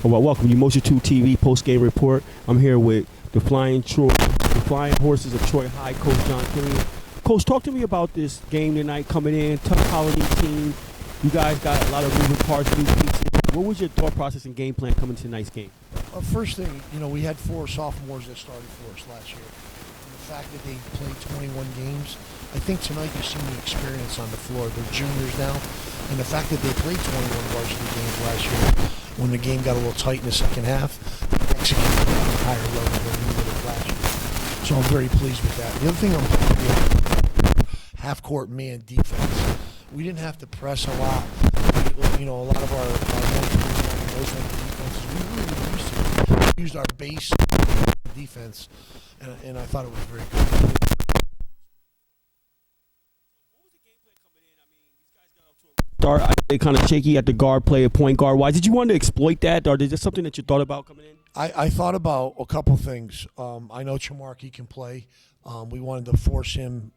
Well, welcome you, Motion 2 TV post-game report. I'm here with the Flying Horses of Troy High, Coach John Kilian. Coach, talk to me about this game tonight coming in, tough Colonie team. You guys got a lot of moving parts, new pieces. What was your thought process and game plan coming to tonight's game? First thing, we had 4 sophomores that started for us last year. And the fact that they played 21 games, I think tonight you've seen the experience on the floor. They're juniors now. And the fact that they played 21 varsity games last year, when the game got a little tight in the second half, they executed at a higher level than we did last year. So I'm very pleased with that. The other thing I'm proud of, half-court man defense. We didn't have to press a lot. A lot of our defenses, we really used our base defense, and I thought it was very good. Start, they kind of shaky at the guard play, point guard wise. Did you want to exploit that, or is this something that you thought about coming in? I thought about a couple things. I know Chamarky can play. We wanted to force him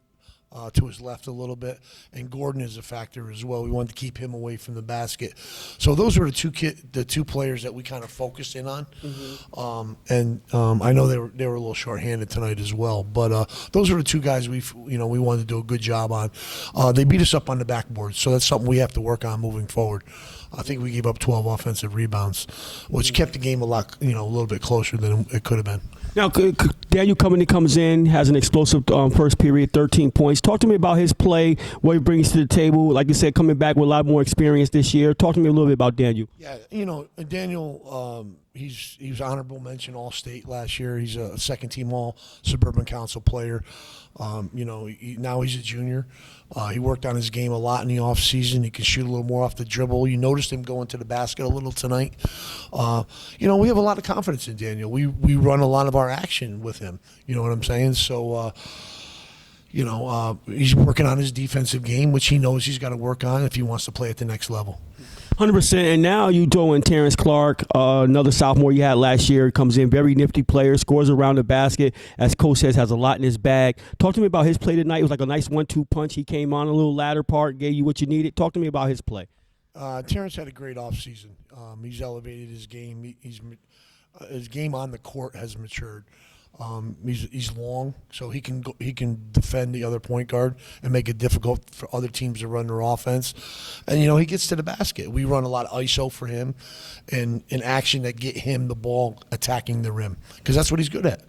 to his left a little bit, and Gordon is a factor as well. We wanted to keep him away from the basket. So those were the two players that we kind of focused in on. Mm-hmm. I know they were a little shorthanded tonight as well. But those are the two guys we wanted to do a good job on. They beat us up on the backboard, so that's something we have to work on moving forward. I think we gave up 12 offensive rebounds, which kept the game a little bit closer than it could have been. Now, Daniel comes in, has an explosive first period, 13 points. Talk to me about his play, what he brings to the table. Like you said, coming back with a lot more experience this year. Talk to me a little bit about Daniel. Yeah, Daniel, he was honorable mention All-State last year. He's a second-team All-Suburban Council player. Now he's a junior. He worked on his game a lot in the offseason. He can shoot a little more off the dribble. You noticed him going to the basket a little tonight. We have a lot of confidence in Daniel. We run a lot of our action with him. You know what I'm saying? So, he's working on his defensive game, which he knows he's got to work on if he wants to play at the next level. 100%. And now you throw in Terrance Clark, another sophomore you had last year, comes in, very nifty player, scores around the basket. As Coach says, has a lot in his bag. Talk to me about his play tonight. It was like a nice 1-2 punch. He came on a little ladder part, gave you what you needed. Talk to me about his play. Terrance had a great offseason. He's elevated his game. His game on the court has matured. He's long, so he can defend the other point guard and make it difficult for other teams to run their offense. And he gets to the basket. We run a lot of ISO for him, and in action that get him the ball attacking the rim, because that's what he's good at.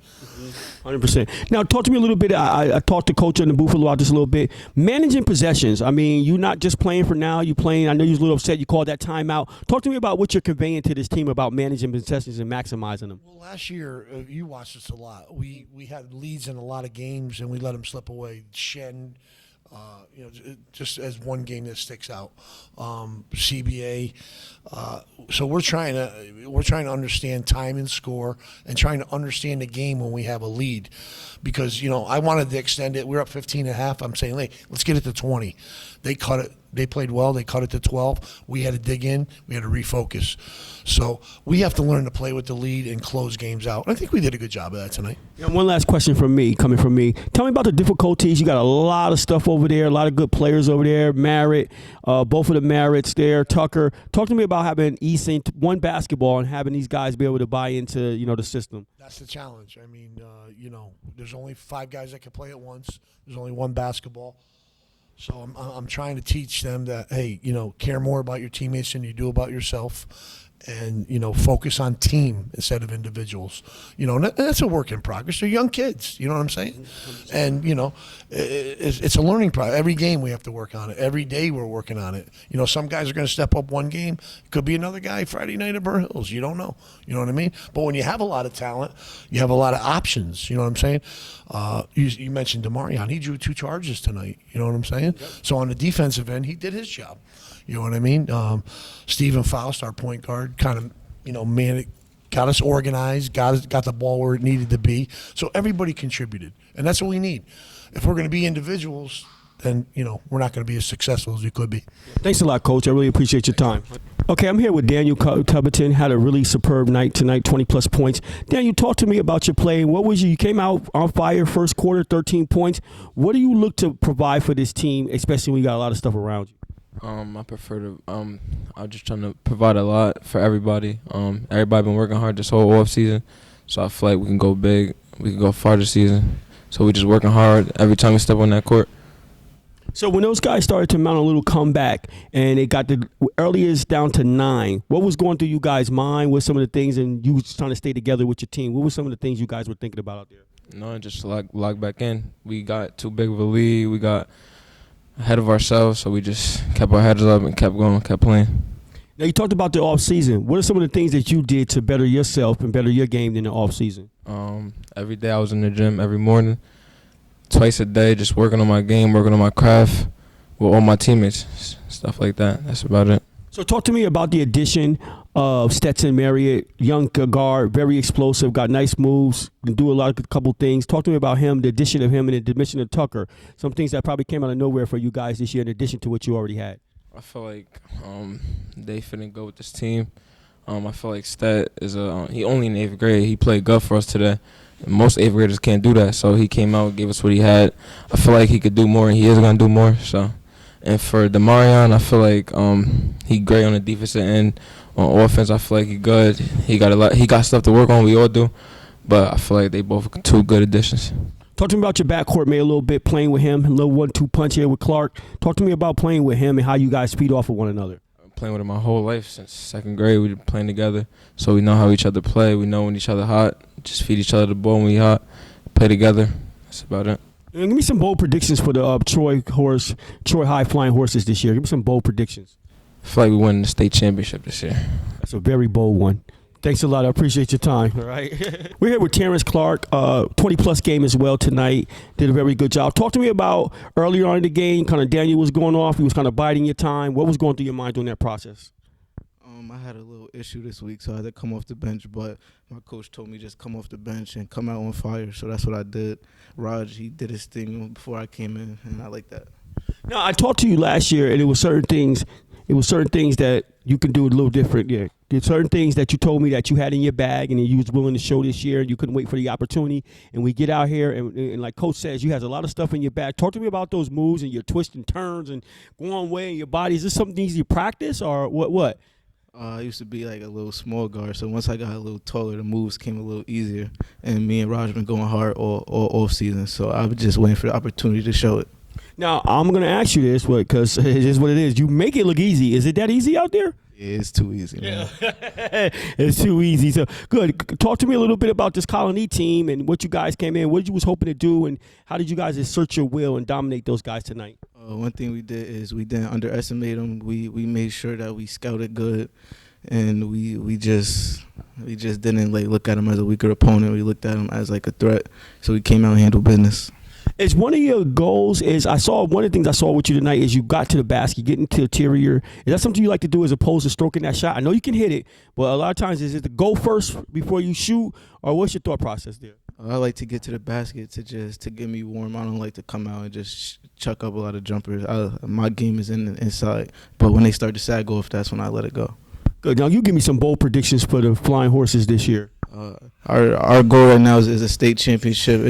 100%. Now, talk to me a little bit. I talked to Coach in the booth about this a little bit. Managing possessions. I mean, you're not just playing for now. You're playing. I know you're a little upset. You called that timeout. Talk to me about what you're conveying to this team about managing possessions and maximizing them. Well, last year, you watched us a lot. We had leads in a lot of games, and we let them slip away. Shen, just as one game that sticks out. CBA. So we're trying to understand time and score, and trying to understand the game when we have a lead, because I wanted to extend it. We're up 15.5. I'm saying, hey, let's get it to 20. They cut it. They played well. They cut it to 12. We had to dig in. We had to refocus. So we have to learn to play with the lead and close games out. And I think we did a good job of that tonight. And one last question coming from me. Tell me about the difficulties. You got a lot of stuff over there, a lot of good players over there. Merritt, both of the Merritts there, Tucker. Talk to me about having Easton, one basketball, and having these guys be able to buy into the system. That's the challenge. I mean, there's only 5 guys that can play at once. There's only one basketball. So I'm trying to teach them that, hey, care more about your teammates than you do about yourself, and focus on team instead of individuals. And that's a work in progress. They're young kids. You know what I'm saying? And it's a learning process. Every game we have to work on it. Every day we're working on it. Some guys are going to step up one game. It could be another guy Friday night at Burr Hills. You don't know. You know what I mean? But when you have a lot of talent, you have a lot of options. You know what I'm saying? You mentioned DeMarion. He drew 2 charges tonight. You know what I'm saying? Yep. So on the defensive end, he did his job. You know what I mean? Stephen Faust, our point guard, kind of, got us organized, got the ball where it needed to be. So everybody contributed, and that's what we need. If we're going to be individuals, then we're not going to be as successful as we could be. Thanks a lot, Coach. I really appreciate your time. Okay, I'm here with Daniel Covington. Had a really superb night tonight, 20-plus points. Daniel, talk to me about your play. What was you came out on fire first quarter, 13 points. What do you look to provide for this team, especially when you got a lot of stuff around you? I prefer to. I'm just trying to provide a lot for everybody. Everybody been working hard this whole off season, so I feel like we can go big. We can go far this season. So we just working hard every time we step on that court. So when those guys started to mount a little comeback and it got the earliest down to 9, what was going through you guys' mind? What some of the things, and you was trying to stay together with your team? What were some of the things you guys were thinking about out there? No, just log back in. We got too big of a lead. We got ahead of ourselves, so we just kept our heads up and kept going, kept playing. Now, you talked about the off season. What are some of the things that you did to better yourself and better your game in the off season? Every day I was in the gym every morning, twice a day, just working on my game, working on my craft with all my teammates, stuff like that. That's about it. So talk to me about the addition of Stetson Marriott, young guard, very explosive, got nice moves, can do a couple things. Talk to me about him, the addition of him, and the addition of Tucker. Some things that probably came out of nowhere for you guys this year in addition to what you already had. I feel like they finna go with this team. I feel like Stet is he only in 8th grade. He played good for us today. Most 8th graders can't do that, so he came out, gave us what he had. I feel like he could do more, and he is gonna do more. So, and for Demarion, I feel like he great on the defensive end. On offense, I feel like he good. He got a lot. He got stuff to work on. We all do, but I feel like they both are 2 good additions. Talk to me about your backcourt, maybe a little bit, playing with him, a little 1-2 punch here with Clark. Talk to me about playing with him and how you guys feed off of one another. I'm playing with him my whole life since 2nd grade. We've been playing together, so we know how each other play. We know when each other hot. Just feed each other the ball when we hot. Play together. That's about it. And give me some bold predictions for the Troy High Flying Horses this year. Give me some bold predictions. I feel like we won the state championship this year. That's a very bold one. Thanks a lot. I appreciate your time. All right. We're here with Terrance Clark, 20-plus game as well tonight. Did a very good job. Talk to me about earlier on in the game, kind of Daniel was going off. He was kind of biding your time. What was going through your mind during that process? I had a little issue this week, so I had to come off the bench, but my coach told me just come off the bench and come out on fire, so that's what I did. Raj, he did his thing before I came in, and I like that. Now, I talked to you last year, and it was certain things that you can do a little different. Yeah, there's certain things that you told me that you had in your bag and you was willing to show this year, and you couldn't wait for the opportunity. And we get out here, and like Coach says, you has a lot of stuff in your bag. Talk to me about those moves and your twists and turns and going way in your body. Is this something easy to practice, or what? I used to be like a little small guard, so once I got a little taller, the moves came a little easier. And me and Raj been going hard all off season, so I was just waiting for the opportunity to show it. Now, I'm going to ask you this, because it is what it is. You make it look easy. Is it that easy out there? Yeah, it's too easy, man. It's too easy. So, good. Talk to me a little bit about this Colonie team and what you guys came in, what you was hoping to do, and how did you guys assert your will and dominate those guys tonight? One thing we did is we didn't underestimate them. We made sure that we scouted good, and we just didn't like look at them as a weaker opponent. We looked at them as like a threat, so we came out and handled business. Is one of your goals one of the things I saw with you tonight is you got to the basket, getting to the interior. Is that something you like to do as opposed to stroking that shot? I know you can hit it, but a lot of times is it to go first before you shoot, or what's your thought process there? I like to get to the basket to get me warm. I don't like to come out and just chuck up a lot of jumpers. My game is inside, but when they start to sag off, that's when I let it go. Good. Now you give me some bold predictions for the Flying Horses this year. Our goal right now is a state championship or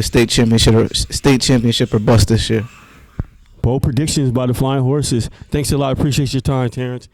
bust this year. Bold predictions by the Flying Horses. Thanks a lot. Appreciate your time, Terrance.